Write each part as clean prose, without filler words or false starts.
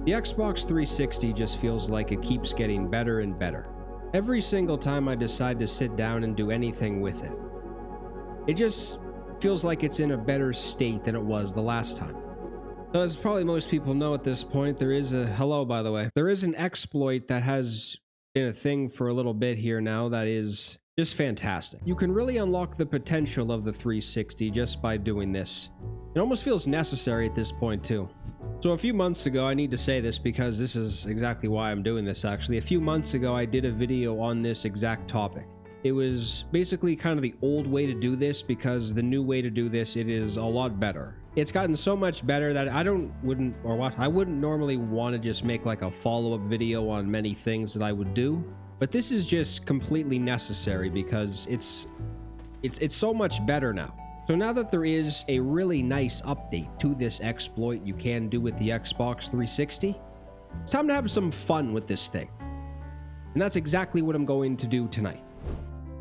The Xbox 360 just feels like it keeps getting better and better. Every single time I decide to sit down and do anything with it, it just feels like it's in a better state than it was the last time. So as probably most people know at this point, there is hello, by the way. There is an exploit that has been a thing for a little bit here now that is just fantastic. You can really unlock the potential of the 360 just by doing this. It almost feels necessary at this point too. So a few months ago, I need to say this because this is exactly why I'm doing this actually. A few months ago, I did a video on this exact topic. It was basically kind of the old way to do this because the new way to do this, it is a lot better. It's gotten so much better that I wouldn't normally want to just make like a follow-up video on many things that I would do. But this is just completely necessary because it's so much better now. So now that there is a really nice update to this exploit you can do with the Xbox 360, it's time to have some fun with this thing. And that's exactly what I'm going to do tonight.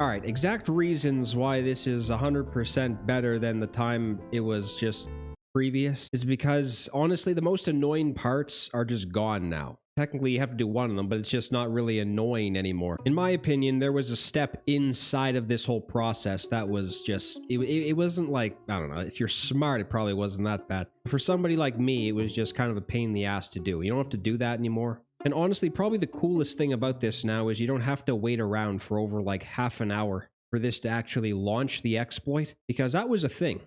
Alright, exact reasons why this is 100% better than the time it was just previous is because, honestly, the most annoying parts are just gone now. Technically, you have to do one of them, but it's just not really annoying anymore. In my opinion, there was a step inside of this whole process that was just... It wasn't like... I don't know. If you're smart, it probably wasn't that bad. For somebody like me, it was just kind of a pain in the ass to do. You don't have to do that anymore. And honestly, probably the coolest thing about this now is you don't have to wait around for over like half an hour for this to actually launch the exploit, because that was a thing.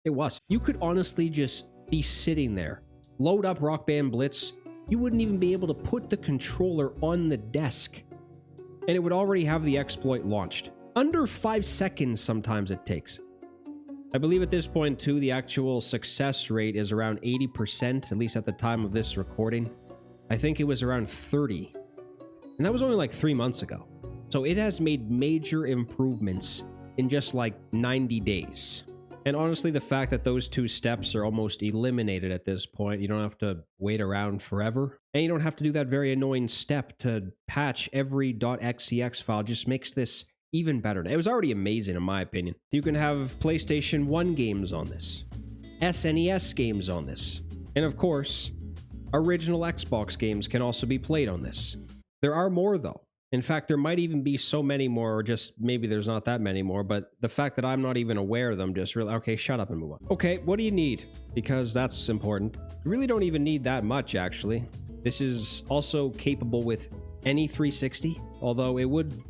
It was. You could honestly just be sitting there, load up Rock Band Blitz, you wouldn't even be able to put the controller on the desk, and it would already have the exploit launched. Under 5 seconds sometimes it takes. I believe at this point too, the actual success rate is around 80%, at least at the time of this recording. I think it was around 30, and that was only like 3 months ago. So it has made major improvements in just like 90 days. And honestly, the fact that those 2 steps are almost eliminated at this point, you don't have to wait around forever, and you don't have to do that very annoying step to patch every .xcx file, just makes this even better. It was already amazing in my opinion. You can have PlayStation 1 games on this, SNES games on this, and of course, original Xbox games can also be played on this. There are more though. In fact, there might even be so many more, or just maybe there's not that many more, but the fact that I'm not even aware of them just really... Okay, shut up and move on. Okay, what do you need? Because that's important. You really don't even need that much, actually. This is also capable with any 360, although it would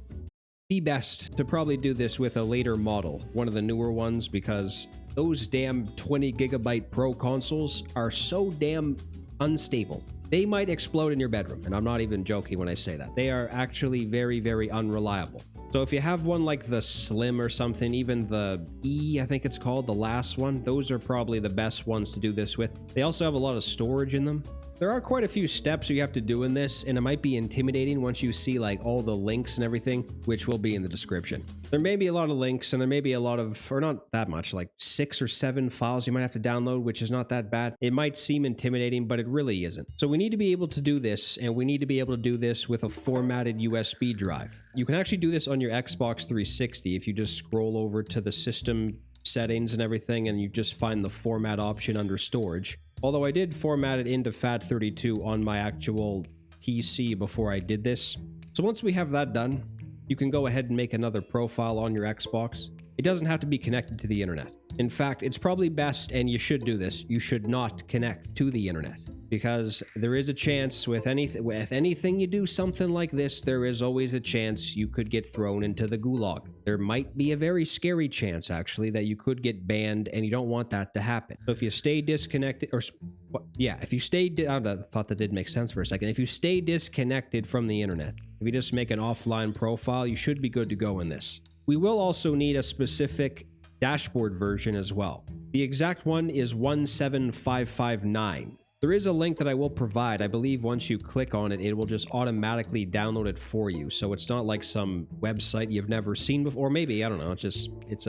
be best to probably do this with a later model, one of the newer ones, because those damn 20 gigabyte Pro consoles are so damn unstable. They might explode in your bedroom, and I'm not even joking when I say that. They are actually very, very unreliable. So if you have one like the Slim or something, even the E, I think it's called, the last one, those are probably the best ones to do this with. They also have a lot of storage in them. There are quite a few steps you have to do in this, and it might be intimidating once you see like all the links and everything, which will be in the description. There may be a lot of links, and there may be a lot of, or not that much, like 6 or 7 files you might have to download, which is not that bad. It might seem intimidating, but it really isn't. So we need to be able to do this, and we need to be able to do this with a formatted USB drive. You can actually do this on your Xbox 360 if you just scroll over to the system settings and everything, and you just find the format option under storage. Although I did format it into FAT32 on my actual PC before I did this. So once we have that done, you can go ahead and make another profile on your Xbox. It doesn't have to be connected to the internet. In fact, it's probably best, and you should do this, you should not connect to the internet. Because there is a chance with anything you do something like this, there is always a chance you could get thrown into the gulag. There might be a very scary chance, actually, that you could get banned, and you don't want that to happen. So if you stay disconnected, or yeah, if you stay, I thought that did make sense for a second. If you stay disconnected from the internet, if you just make an offline profile, you should be good to go in this. We will also need a specific dashboard version as well. The exact one is 17559. There is a link that I will provide. I believe once you click on it, it will just automatically download it for you. So it's not like some website you've never seen before. Or maybe, I don't know. It's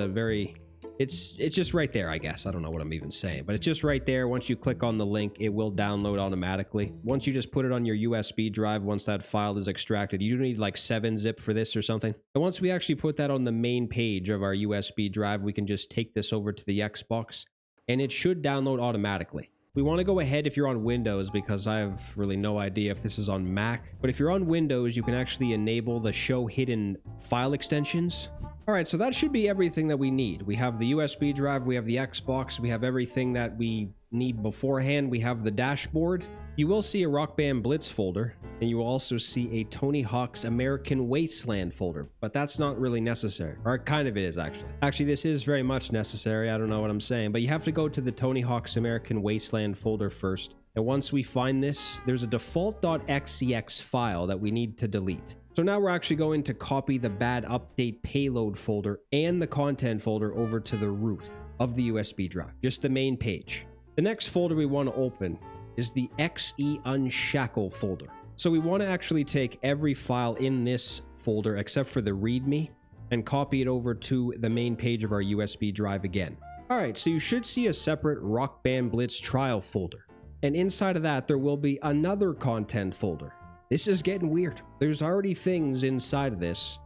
It's just right there, I guess. I don't know what I'm even saying, but it's just right there. Once you click on the link, it will download automatically. Once you just put it on your USB drive, once that file is extracted, you need like 7-zip for this or something. And once we actually put that on the main page of our USB drive, we can just take this over to the Xbox, and it should download automatically. We want to go ahead if you're on Windows, because I have really no idea if this is on Mac. But if you're on Windows, you can actually enable the show hidden file extensions. All right, so that should be everything that we need. We have the USB drive, we have the Xbox, we have everything that we need beforehand. We have the dashboard. You will see a Rock Band Blitz folder, and you will also see a Tony Hawk's American Wasteland folder, but that's not really necessary, or kind of it is actually. Actually, this is very much necessary. I don't know what I'm saying, but you have to go to the Tony Hawk's American Wasteland folder first. And once we find this, there's a default.xcx file that we need to delete. So now we're actually going to copy the bad update payload folder and the content folder over to the root of the USB drive, just the main page. The next folder we want to open is the XE Unshackle folder. So we want to actually take every file in this folder except for the README and copy it over to the main page of our USB drive again. All right, so you should see a separate Rock Band Blitz trial folder. And inside of that, there will be another content folder. This is getting weird. There's already things inside of this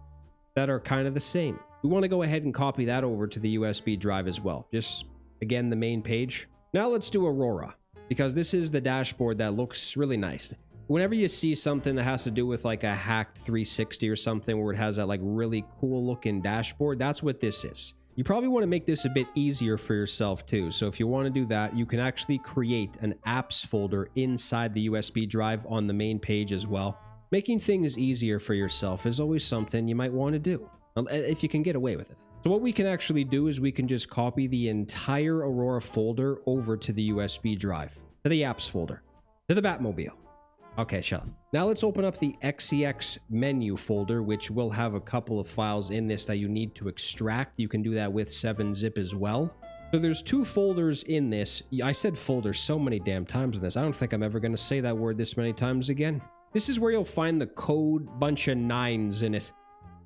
that are kind of the same. We want to go ahead and copy that over to the USB drive as well. Just, again, the main page. Now let's do Aurora, because this is the dashboard that looks really nice. Whenever you see something that has to do with like a hacked 360 or something where it has that like really cool looking dashboard, that's what this is. You probably want to make this a bit easier for yourself too. So if you want to do that, you can actually create an apps folder inside the USB drive on the main page as well. Making things easier for yourself is always something you might want to do, if you can get away with it. So what we can actually do is we can just copy the entire Aurora folder over to the USB drive, to the apps folder, to the Batmobile. Okay, shut up. Now let's open up the XCX menu folder, which will have a couple of files in this that you need to extract. You can do that with 7-zip as well. So there's 2 folders in this. I said folder so many damn times in this. I don't think I'm ever going to say that word this many times again. This is where you'll find the code bunch of 9s in it.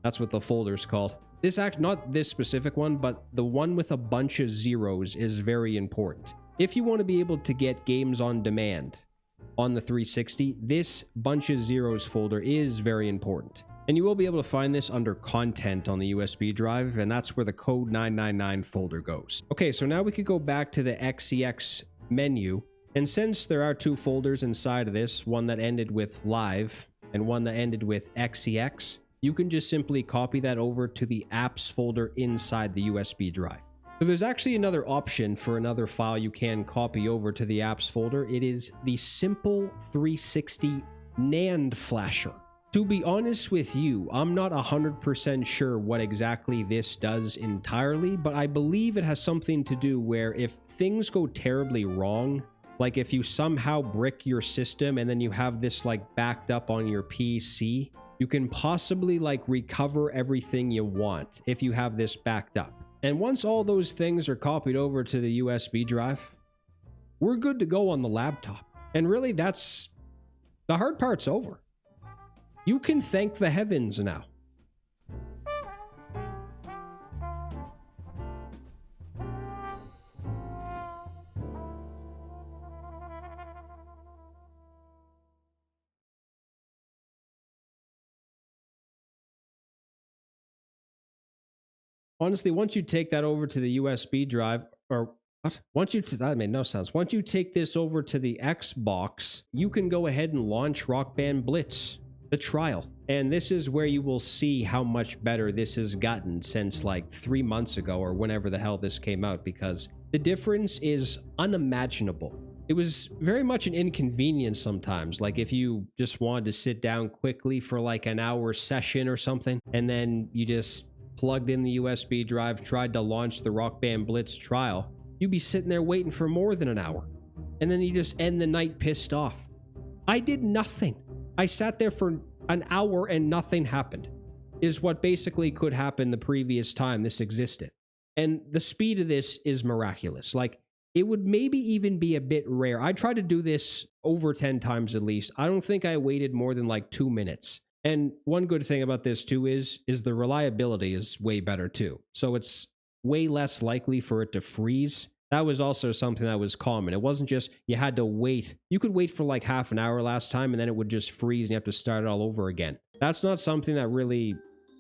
That's what the folder's called. Not this specific one, but the one with a bunch of zeros is very important. If you want to be able to get games on demand on the 360, this bunch of zeros folder is very important. And you will be able to find this under content on the USB drive, and that's where the code 999 folder goes. Okay, so now we could go back to the XCX menu, and since there are 2 folders inside of this, one that ended with live and one that ended with XCX, you can just simply copy that over to the apps folder inside the USB drive. So there's actually another option for another file you can copy over to the apps folder. It is the Simple 360 NAND flasher. To be honest with you, I'm not 100% sure what exactly this does entirely, but I believe it has something to do where if things go terribly wrong, like if you somehow brick your system and then you have this like backed up on your PC, you can possibly like recover everything you want if you have this backed up. And once all those things are copied over to the USB drive, we're good to go on the laptop. And really, that's the hard part's over. You can thank the heavens now. Honestly, once you take that over to the USB drive, or what? That made no sense. Once you take this over to the Xbox, you can go ahead and launch Rock Band Blitz, the trial. And this is where you will see how much better this has gotten since like 3 months ago or whenever the hell this came out, because the difference is unimaginable. It was very much an inconvenience sometimes, like if you just wanted to sit down quickly for like an hour session or something, and then you just plugged in the USB drive, tried to launch the Rock Band Blitz trial, you'd be sitting there waiting for more than an hour. And then you just end the night pissed off. I did nothing. I sat there for an hour and nothing happened, is what basically could happen the previous time this existed. And the speed of this is miraculous. Like, it would maybe even be a bit rare. I tried to do this over 10 times at least. I don't think I waited more than like 2 minutes. And one good thing about this too is the reliability is way better too. So it's way less likely for it to freeze. That was also something that was common. It wasn't just you had to wait. You could wait for like half an hour last time and then it would just freeze and you have to start it all over again. That's not something that really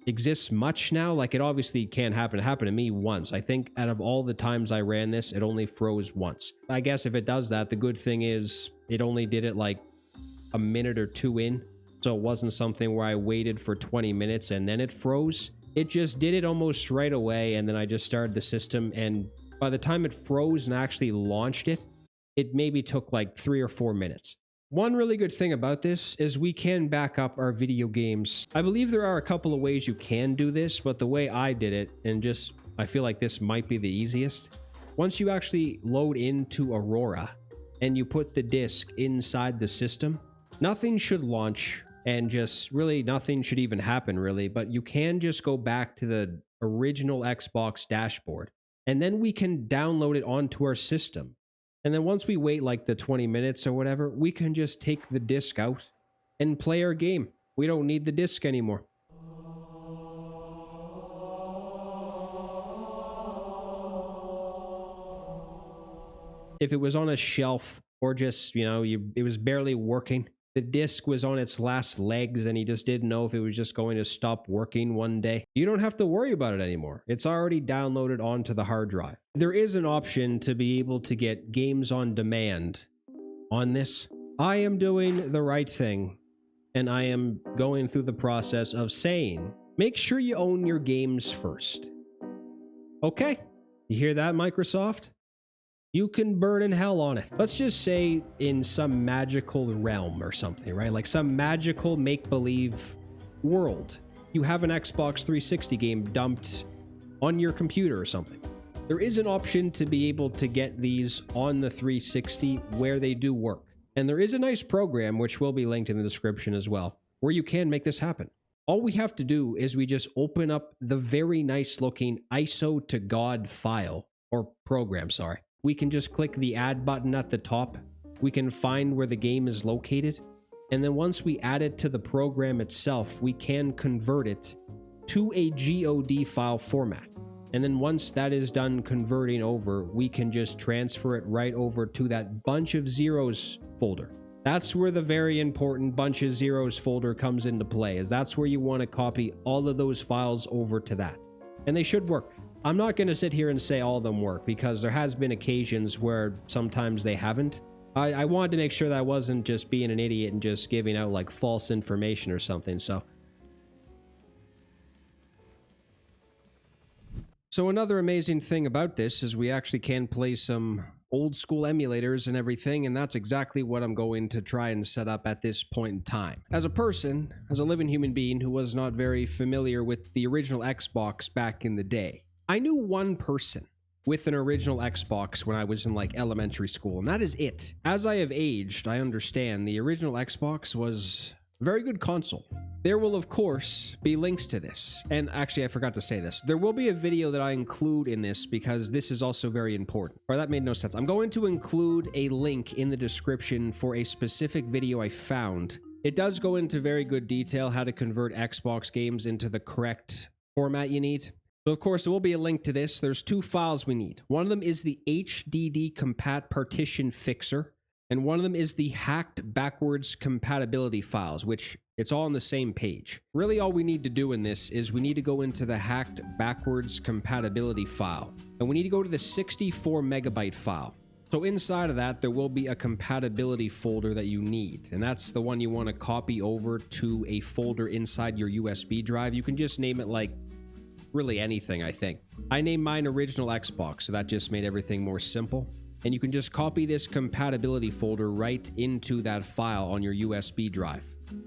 exists much now. Like, it obviously can happen. It happened to me once. I think out of all the times I ran this, it only froze once. I guess if it does that, the good thing is it only did it like a minute or two in. So it wasn't something where I waited for 20 minutes and then it froze. It just did it almost right away, and then I just started the system, and by the time it froze and actually launched it, it maybe took like 3 or 4 minutes. One really good thing about this is we can back up our video games. I believe there are a couple of ways you can do this, but the way I did it, and just I feel like this might be the easiest. Once you actually load into Aurora and you put the disc inside the system, nothing should launch, and just really nothing should even happen really, but you can just go back to the original Xbox dashboard, and then we can download it onto our system. And then once we wait like the 20 minutes or whatever, we can just take the disc out and play our game. We don't need the disc anymore. If it was on a shelf or just, it was barely working, the disc was on its last legs and you just didn't know if it was just going to stop working one day, you don't have to worry about it anymore. It's already downloaded onto the hard drive. There is an option to be able to get games on demand on this. I am doing the right thing, and I am going through the process of saying, make sure you own your games first. Okay, you hear that, Microsoft? You can burn in hell on it. Let's just say in some magical realm or something, right? Like some magical make-believe world. You have an Xbox 360 game dumped on your computer or something. There is an option to be able to get these on the 360 where they do work. And there is a nice program, which will be linked in the description as well, where you can make this happen. All we have to do is we just open up the very nice looking ISO to God file, or program, sorry. We can just click the add button at the top. We can find where the game is located. And then once we add it to the program itself, we can convert it to a GOD file format. And then once that is done converting over, we can just transfer it right over to that bunch of zeros folder. That's where the very important bunch of zeros folder comes into play, as that's where you want to copy all of those files over to that. And they should work. I'm not going to sit here and say all of them work, because there has been occasions where sometimes they haven't. I wanted to make sure that I wasn't just being an idiot and just giving out like false information or something, so another amazing thing about this is we actually can play some old school emulators and everything, and that's exactly what I'm going to try and set up at this point in time. As a person, as a living human being who was not very familiar with the original Xbox back in the day, I knew one person with an original Xbox when I was in like elementary school, and that is it. As I have aged, I understand the original Xbox was a very good console. There will, of course, be links to this. And actually, I forgot to say this. There will be a video that I include in this because this is also very important. Or that made no sense. I'm going to include a link in the description for a specific video I found. It does go into very good detail how to convert Xbox games into the correct format you need. So of course, there will be a link to this. There's two files we need. One of them is the HDD compat partition fixer, and one of them is the hacked backwards compatibility files, which it's all on the same page. Really, all we need to do in this is we need to go into the hacked backwards compatibility file, and we need to go to the 64 megabyte file. So inside of that, there will be a compatibility folder that you need, and that's the one you want to copy over to a folder inside your USB drive. You can just name it like really anything, I think. I named mine Original Xbox, so that just made everything more simple. And you can just copy this compatibility folder right into that file on your USB drive.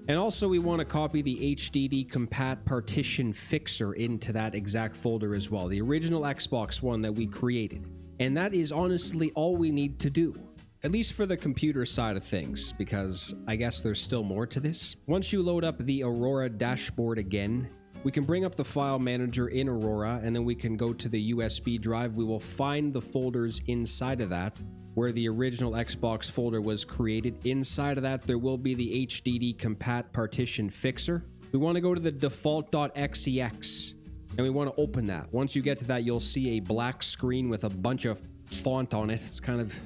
And also we want to copy the HDD compat partition fixer into that exact folder as well, the original Xbox one that we created. And that is honestly all we need to do. At least for the computer side of things, because I guess there's still more to this. Once you load up the Aurora dashboard again, we can bring up the file manager in Aurora, and then we can go to the USB drive. We will find the folders inside of that where the original Xbox folder was created. Inside of that, there will be the HDD compat partition fixer. We want to go to the default.xex And we want to open that. Once you get to that, you'll see a black screen with a bunch of font on it. It's kind of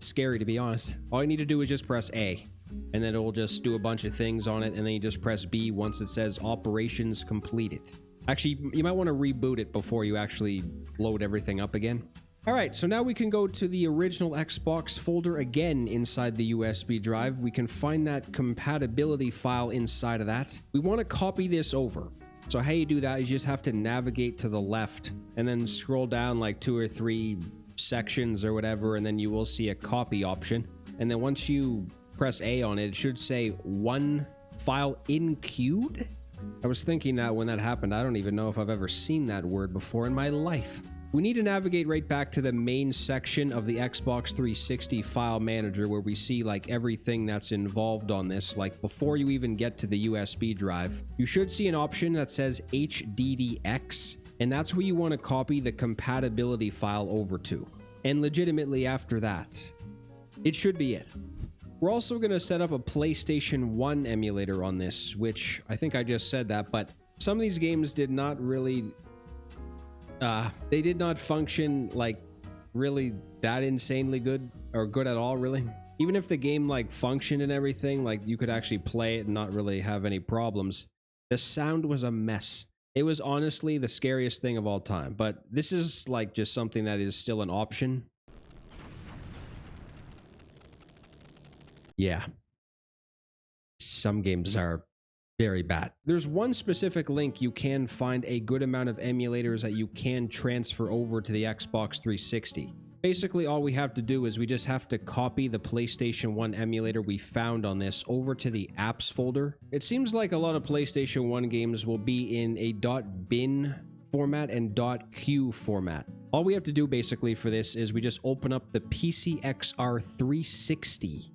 scary, to be honest. All you need to do is just press A, and then it will just do a bunch of things on it, and then you just press B once it says operations completed. Actually, you might want to reboot it before you actually load everything up again. Alright, so now we can go to the original Xbox folder again inside the USB drive. We can find that compatibility file inside of that. We want to copy this over. So how you do that is you just have to navigate to the left and then scroll down like 2 or 3 sections or whatever, and then you will see a copy option. And then once you press A on it, it should say one file include. I was thinking that when that happened, I don't even know if I've ever seen that word before in my life. We need to navigate right back to the main section of the Xbox 360 file manager where we see like everything that's involved on this. Like before you even get to the USB drive, you should see an option that says HDDX, and that's where you want to copy the compatibility file over to. And legitimately after that, it should be it. We're also going to set up a PlayStation 1 emulator on this, which I think I just said that, but some of these games did not really... they did not function like really that insanely good or good at all, really. Even if the game like functioned and everything, like you could actually play it and not really have any problems, the sound was a mess. It was honestly the scariest thing of all time, but this is like just something that is still an option. Yeah. Some games are very bad. There's one specific link you can find a good amount of emulators that you can transfer over to the Xbox 360. Basically, all we have to do is we just have to copy the PlayStation 1 emulator we found on this over to the apps folder. It seems like a lot of PlayStation 1 games will be in a .bin format and .q format. All we have to do basically for this is we just open up the PCXR 360.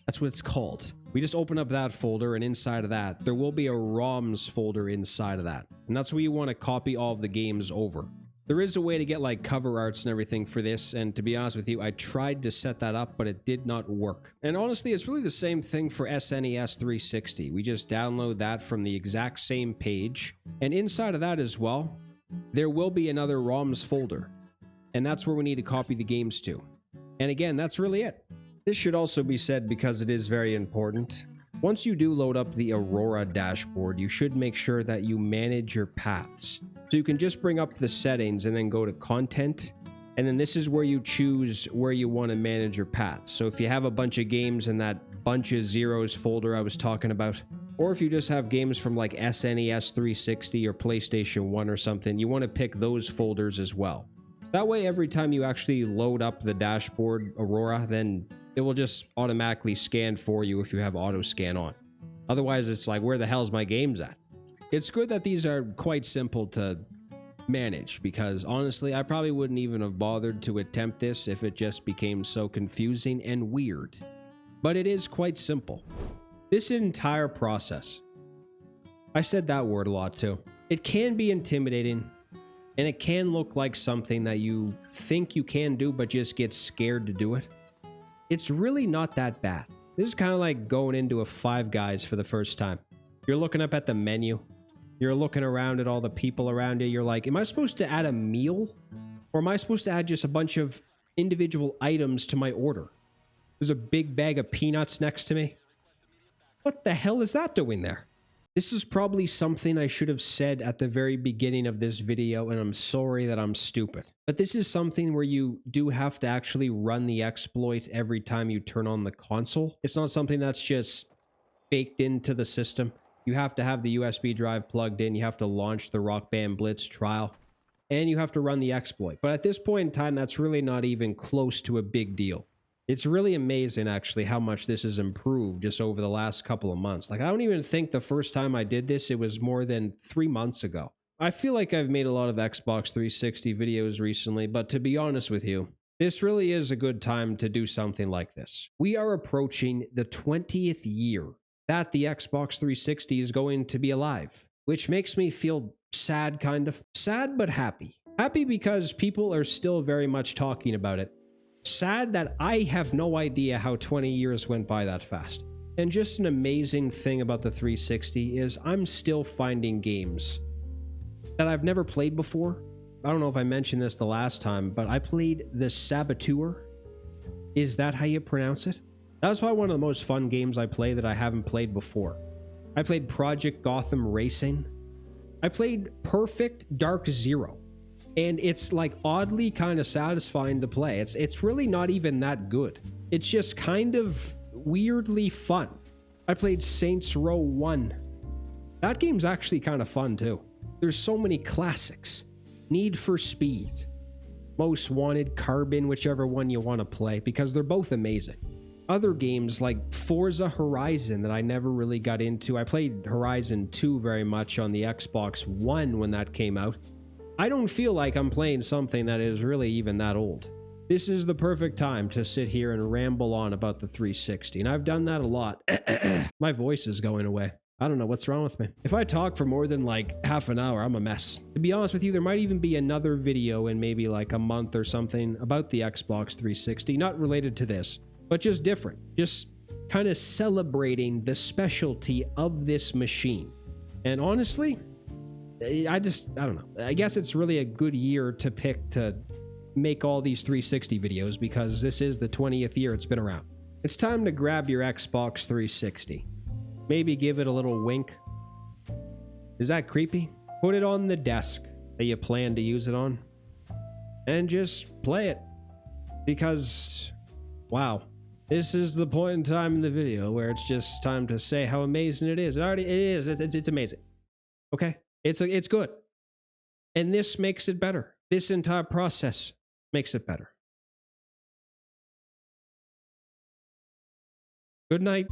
That's what it's called. We just open up that folder, and inside of that, there will be a ROMs folder inside of that. And that's where you want to copy all of the games over. There is a way to get like cover arts and everything for this, and to be honest with you, I tried to set that up, but it did not work. And honestly, it's really the same thing for SNES 360. We just download that from the exact same page, and inside of that as well, there will be another ROMs folder. And that's where we need to copy the games to. And again, that's really it. This should also be said because it is very important. Once you do load up the Aurora dashboard, you should make sure that you manage your paths. So you can just bring up the settings and then go to content, and then this is where you choose where you want to manage your paths. So if you have a bunch of games in that bunch of zeros folder I was talking about, or if you just have games from like SNES 360 or PlayStation 1 or something, you want to pick those folders as well. That way, every time you actually load up the dashboard Aurora, then it will just automatically scan for you if you have auto scan on. Otherwise, it's like, where the hell's my games at? It's good that these are quite simple to manage, because honestly, I probably wouldn't even have bothered to attempt this if it just became so confusing and weird. But it is quite simple. This entire process, I said that word a lot too. It can be intimidating, and it can look like something that you think you can do but just get scared to do it. It's really not that bad. This is kind of like going into a Five Guys for the first time. You're looking up at the menu. You're looking around at all the people around you. You're like, am I supposed to add a meal? Or am I supposed to add just a bunch of individual items to my order? There's a big bag of peanuts next to me. What the hell is that doing there? This is probably something I should have said at the very beginning of this video, and I'm sorry that I'm stupid. But this is something where you do have to actually run the exploit every time you turn on the console. It's not something that's just baked into the system. You have to have the USB drive plugged in, you have to launch the Rock Band Blitz trial, and you have to run the exploit. But at this point in time, that's really not even close to a big deal. It's really amazing, actually, how much this has improved just over the last couple of months. Like, I don't even think the first time I did this, it was more than 3 months ago. I feel like I've made a lot of Xbox 360 videos recently, but to be honest with you, this really is a good time to do something like this. We are approaching the 20th year that the Xbox 360 is going to be alive, which makes me feel sad, kind of. Sad, but happy. Happy because people are still very much talking about it. Sad that I have no idea how 20 years went by that fast. And just an amazing thing about the 360 is I'm still finding games that I've never played before. I don't know if I mentioned this the last time, but I played the Saboteur. Is that how you pronounce it? That was probably one of the most fun games I played that I haven't played before. I played Project Gotham Racing. I played Perfect Dark Zero. And it's like oddly kind of satisfying to play. It's really not even that good. It's just kind of weirdly fun. I played Saints Row 1. That game's actually kind of fun too. There's so many classics. Need for Speed, Most Wanted, Carbon, whichever one you want to play, because they're both amazing. Other games like Forza Horizon that I never really got into. I played Horizon 2 very much on the Xbox One when that came out. I don't feel like I'm playing something that is really even that old. This is the perfect time to sit here and ramble on about the 360, and I've done that a lot. My voice is going away. I don't know what's wrong with me. If I talk for more than like half an hour, I'm a mess. To be honest with you, there might even be another video in maybe like a month or something about the Xbox 360, not related to this, but just different. Just kind of celebrating the specialty of this machine. And honestly, I don't know. I guess it's really a good year to pick to make all these 360 videos because this is the 20th year it's been around. It's time to grab your Xbox 360. Maybe give it a little wink. Is that creepy? Put it on the desk that you plan to use it on. And just play it. Because, wow. This is the point in time in the video where it's just time to say how amazing it is. It is. It's amazing. Okay? It's good. And this makes it better. This entire process makes it better. Good night.